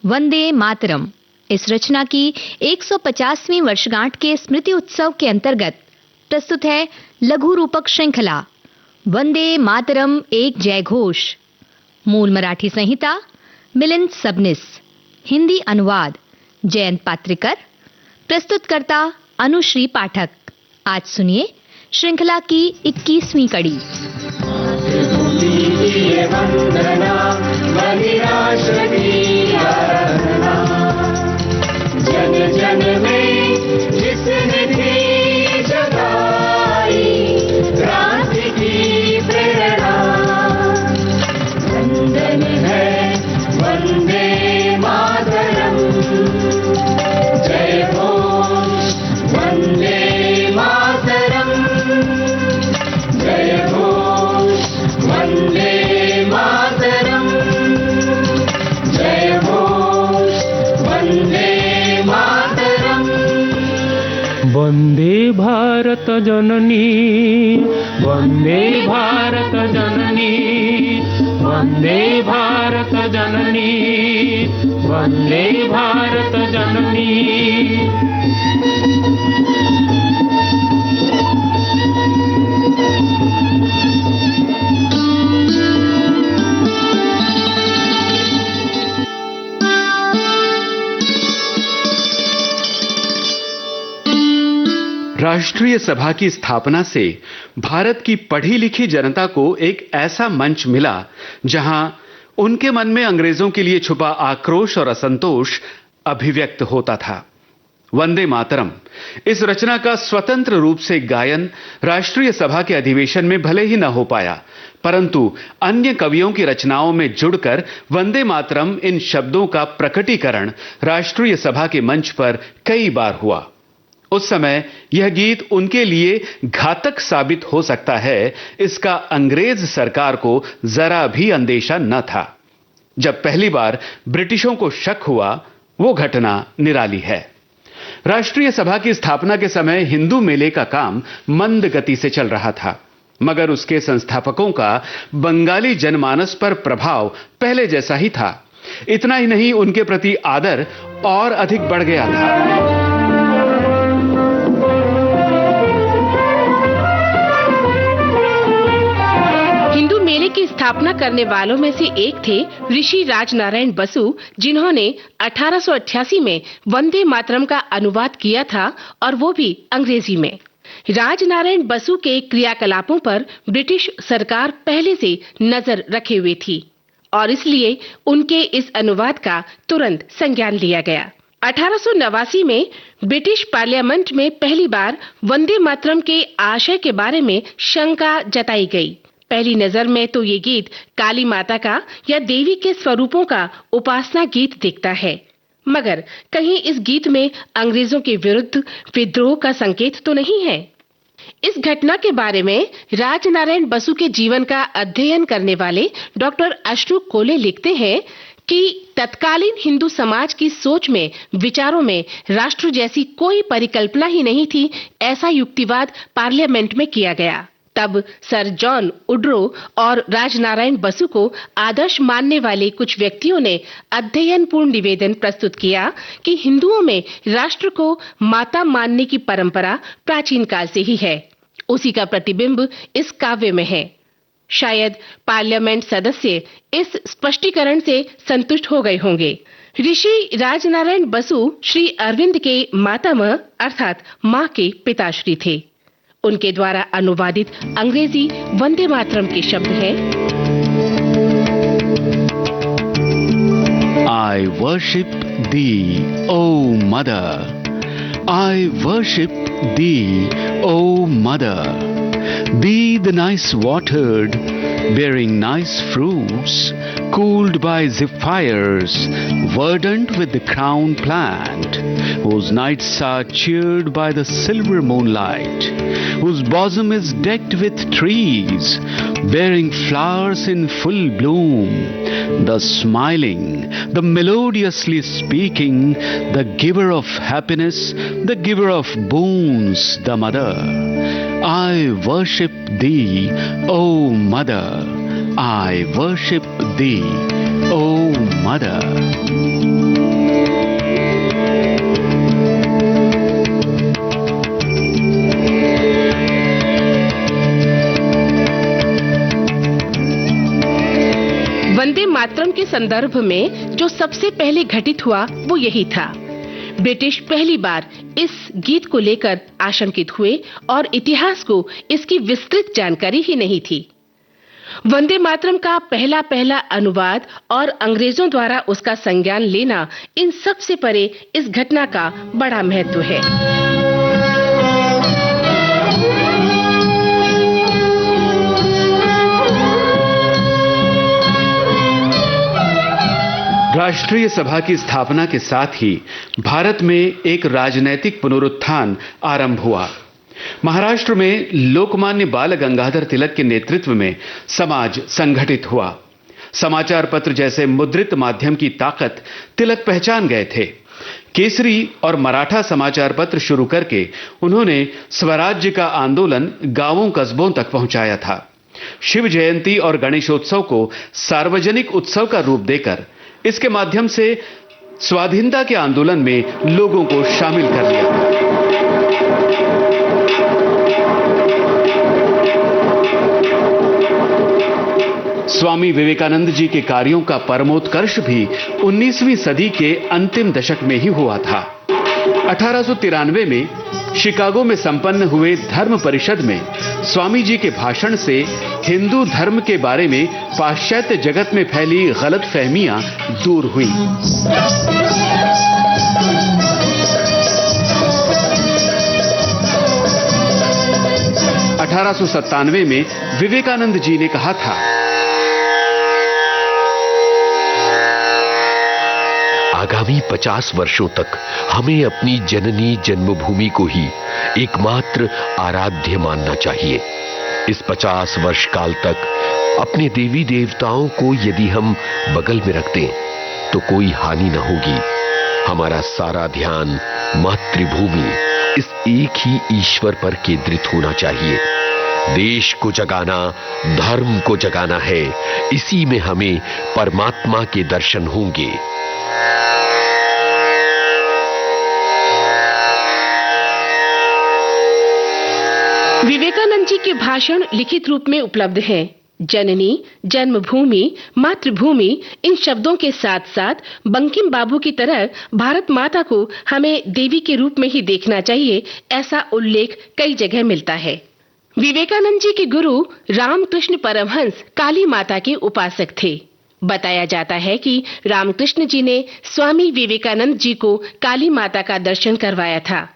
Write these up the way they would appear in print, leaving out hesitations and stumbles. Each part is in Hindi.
वंदे मातरम इस रचना की 150वीं वर्षगांठ के स्मृति उत्सव के अंतर्गत प्रस्तुत है लघु रूपक श्रृंखला वंदे मातरम एक जय घोष। मूल मराठी संहिता मिलिंद सबनिस, हिंदी अनुवाद जयंत पात्रिकर, प्रस्तुतकर्ता अनुश्री पाठक। आज सुनिए श्रृंखला की 21वीं कड़ी। जन जन में जिसने थी जगाई क्रांति की प्रेरणा, वंदन है वंदे मातरम, जय घोष वंदे मातरम, जय घोष वंदे मातरम, जय घोष वंदे मातरम। वंदे भारत जननी, वंदे भारत जननी, वंदे भारत जननी, वंदे भारत जननी। राष्ट्रीय सभा की स्थापना से भारत की पढ़ी लिखी जनता को एक ऐसा मंच मिला जहां उनके मन में अंग्रेजों के लिए छुपा आक्रोश और असंतोष अभिव्यक्त होता था। वंदे मातरम इस रचना का स्वतंत्र रूप से गायन राष्ट्रीय सभा के अधिवेशन में भले ही न हो पाया, परंतु अन्य कवियों की रचनाओं में जुड़कर वंदे मातरम इन शब्दों का प्रकटीकरण राष्ट्रीय सभा के मंच पर कई बार हुआ। उस समय यह गीत उनके लिए घातक साबित हो सकता है, इसका अंग्रेज सरकार को जरा भी अंदेशा न था। जब पहली बार ब्रिटिशों को शक हुआ, वो घटना निराली है। राष्ट्रीय सभा की स्थापना के समय हिंदू मेले का काम मंद गति से चल रहा था, मगर उसके संस्थापकों का बंगाली जनमानस पर प्रभाव पहले जैसा ही था। इतना ही नहीं, उनके प्रति आदर और अधिक बढ़ गया था। मेले की स्थापना करने वालों में से एक थे ऋषि राजनारायण बसु, जिन्होंने 1888 में वंदे मातरम का अनुवाद किया था और वो भी अंग्रेजी में। राजनारायण बसु के क्रियाकलापों पर ब्रिटिश सरकार पहले से नजर रखे हुए थी और इसलिए उनके इस अनुवाद का तुरंत संज्ञान लिया गया। 1889 में ब्रिटिश पार्लियामेंट में पहली बार वंदे मातरम के आशय के बारे में शंका जताई गई। पहली नजर में तो ये गीत काली माता का या देवी के स्वरूपों का उपासना गीत दिखता है, मगर कहीं इस गीत में अंग्रेजों के विरुद्ध विद्रोह का संकेत तो नहीं है। इस घटना के बारे में राजनारायण बसु के जीवन का अध्ययन करने वाले डॉक्टर अशोक कोले लिखते हैं कि तत्कालीन हिंदू समाज की सोच में, विचारों में राष्ट्र जैसी कोई परिकल्पना ही नहीं थी। ऐसा युक्तिवाद पार्लियामेंट में किया गया। तब सर जॉन वुडरो और राजनारायण बसु को आदर्श मानने वाले कुछ व्यक्तियों ने अध्ययनपूर्ण निवेदन प्रस्तुत किया कि हिंदुओं में राष्ट्र को माता मानने की परंपरा प्राचीन काल से ही है। उसी का प्रतिबिंब इस काव्य में है। शायद पार्लियामेंट सदस्य इस स्पष्टीकरण से संतुष्ट हो गए होंगे। ऋषि राजनारायण बसु श्री अरविंद के मातामह अर्थात मां के पिताश्री थे। उनके द्वारा अनुवादित अंग्रेजी वंदे मातरम के शब्द हैं। I worship thee, O mother. I worship thee, O mother. Be the nice watered, bearing nice fruits, cooled by zephyrs, verdant with the crown plant, whose nights are cheered by the silver moonlight, whose bosom is decked with trees, bearing flowers in full bloom, the smiling, the melodiously speaking, the giver of happiness, the giver of boons, the mother. I worship thee, O mother. I worship thee, O mother. मातरम के संदर्भ में जो सबसे पहले घटित हुआ वो यही था। ब्रिटिश पहली बार इस गीत को लेकर आशंकित हुए और इतिहास को इसकी विस्तृत जानकारी ही नहीं थी। वंदे मातरम का पहला अनुवाद और अंग्रेजों द्वारा उसका संज्ञान लेना, इन सब से परे इस घटना का बड़ा महत्व है। राष्ट्रीय सभा की स्थापना के साथ ही भारत में एक राजनैतिक पुनरुत्थान आरंभ हुआ। महाराष्ट्र में लोकमान्य बाल गंगाधर तिलक के नेतृत्व में समाज संगठित हुआ। समाचार पत्र जैसे मुद्रित माध्यम की ताकत तिलक पहचान गए थे। केसरी और मराठा समाचार पत्र शुरू करके उन्होंने स्वराज्य का आंदोलन गांवों कस्बों तक पहुंचाया था। शिव जयंती और गणेशोत्सव को सार्वजनिक उत्सव का रूप देकर इसके माध्यम से स्वाधीनता के आंदोलन में लोगों को शामिल कर लिया। स्वामी विवेकानंद जी के कार्यों का परमोत्कर्ष भी 19वीं सदी के अंतिम दशक में ही हुआ था। 1893 में शिकागो में संपन्न हुए धर्म परिषद में स्वामी जी के भाषण से हिंदू धर्म के बारे में पाश्चात्य जगत में फैली गलतफहमियां दूर हुई। 1897 में विवेकानंद जी ने कहा था, आगामी 50 वर्षों तक हमें अपनी जननी जन्मभूमि को ही एकमात्र आराध्य मानना चाहिए। इस 50 वर्ष काल तक अपने देवी देवताओं को यदि हम बगल में रख दें तो कोई हानि न होगी। हमारा सारा ध्यान मातृभूमि, इस एक ही ईश्वर पर केंद्रित होना चाहिए। देश को जगाना, धर्म को जगाना है, इसी में हमें परमात्मा के दर्शन होंगे। विवेकानंद जी के भाषण लिखित रूप में उपलब्ध हैं। जननी, जन्मभूमि, मातृभूमि, इन शब्दों के साथ साथ बंकिम बाबू की तरह भारत माता को हमें देवी के रूप में ही देखना चाहिए, ऐसा उल्लेख कई जगह मिलता है। विवेकानंद जी के गुरु रामकृष्ण परमहंस काली माता के उपासक थे। बताया जाता है कि रामकृष्ण जी ने स्वामी विवेकानंद जी को काली माता का दर्शन करवाया था।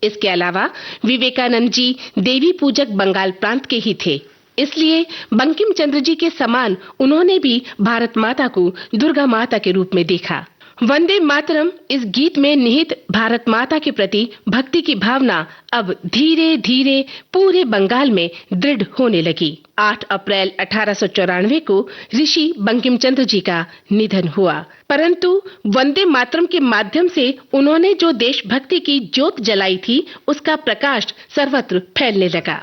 इसके अलावा विवेकानंद जी देवी पूजक बंगाल प्रांत के ही थे, इसलिए बंकिम चंद्र जी के समान उन्होंने भी भारत माता को दुर्गा माता के रूप में देखा। वंदे मातरम इस गीत में निहित भारत माता के प्रति भक्ति की भावना अब धीरे धीरे पूरे बंगाल में दृढ़ होने लगी। 8 अप्रैल 1894 को ऋषि बंकिम चंद्र जी का निधन हुआ, परंतु वंदे मातरम के माध्यम से उन्होंने जो देशभक्ति की ज्योत जलाई थी, उसका प्रकाश सर्वत्र फैलने लगा।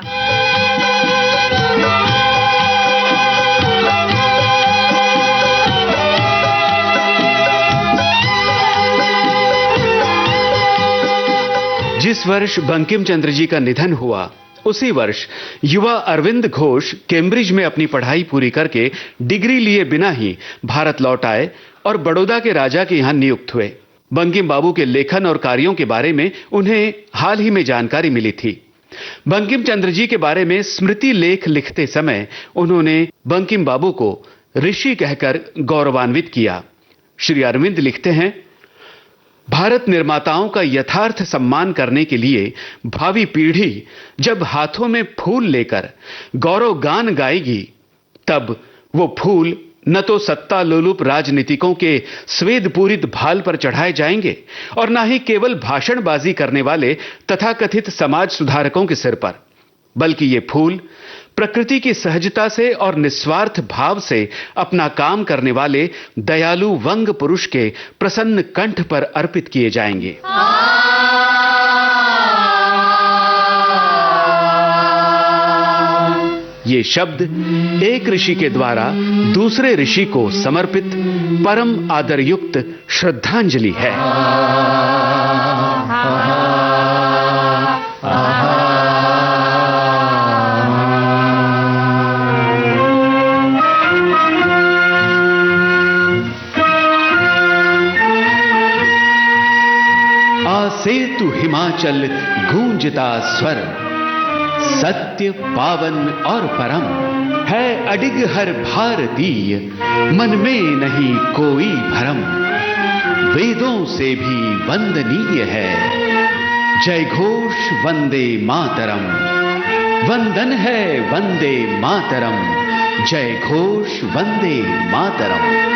जिस वर्ष बंकिम चंद्र जी का निधन हुआ, उसी वर्ष युवा अरविंद घोष कैम्ब्रिज में अपनी पढ़ाई पूरी करके डिग्री लिए बिना ही भारत लौट आए और बड़ौदा के राजा के यहां नियुक्त हुए। बंकिम बाबू के लेखन और कार्यों के बारे में उन्हें हाल ही में जानकारी मिली थी। बंकिम चंद्र जी के बारे में स्मृति लेख लिखते समय उन्होंने बंकिम बाबू को ऋषि कहकर गौरवान्वित किया। श्री अरविंद लिखते हैं, भारत निर्माताओं का यथार्थ सम्मान करने के लिए भावी पीढ़ी जब हाथों में फूल लेकर गौरव गान गाएगी, तब वो फूल न तो सत्ता लोलुप राजनीतिकों के स्वेद पूरित भाल पर चढ़ाए जाएंगे और न ही केवल भाषणबाजी करने वाले तथाकथित समाज सुधारकों के सिर पर, बल्कि ये फूल प्रकृति की सहजता से और निस्वार्थ भाव से अपना काम करने वाले दयालु वंग पुरुष के प्रसन्न कंठ पर अर्पित किए जाएंगे। ये शब्द एक ऋषि के द्वारा दूसरे ऋषि को समर्पित परम आदरयुक्त श्रद्धांजलि है। सेतु हिमाचल गूंजता स्वर, सत्य पावन और परम है अडिग हर भारतीय, मन में नहीं कोई भरम, वेदों से भी वंदनीय है जय घोष वंदे मातरम, वंदन है वंदे मातरम, जय घोष वंदे मातरम।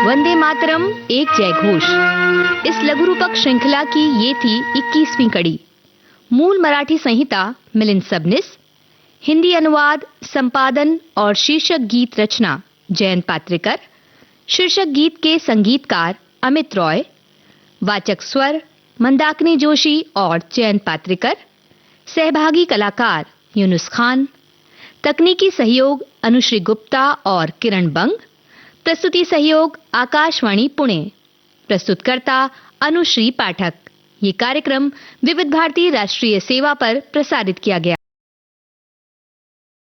वंदे मातरम एक जय घोष, इस लघु रूपक श्रृंखला की ये थी 21वीं कड़ी। मूल मराठी संहिता मिलिंद सबनिस, हिंदी अनुवाद, संपादन और शीर्षक गीत रचना जयंत पात्रेकर, शीर्षक गीत के संगीतकार अमित रॉय, वाचक स्वर मंदाकिनी जोशी और जयंत पात्रेकर, सहभागी कलाकार यूनुस खान, तकनीकी सहयोग अनुश्री गुप्ता और किरण बंग, प्रस्तुति सहयोग आकाशवाणी पुणे, प्रस्तुतकर्ता अनुश्री पाठक। ये कार्यक्रम विविध भारती राष्ट्रीय सेवा पर प्रसारित किया गया।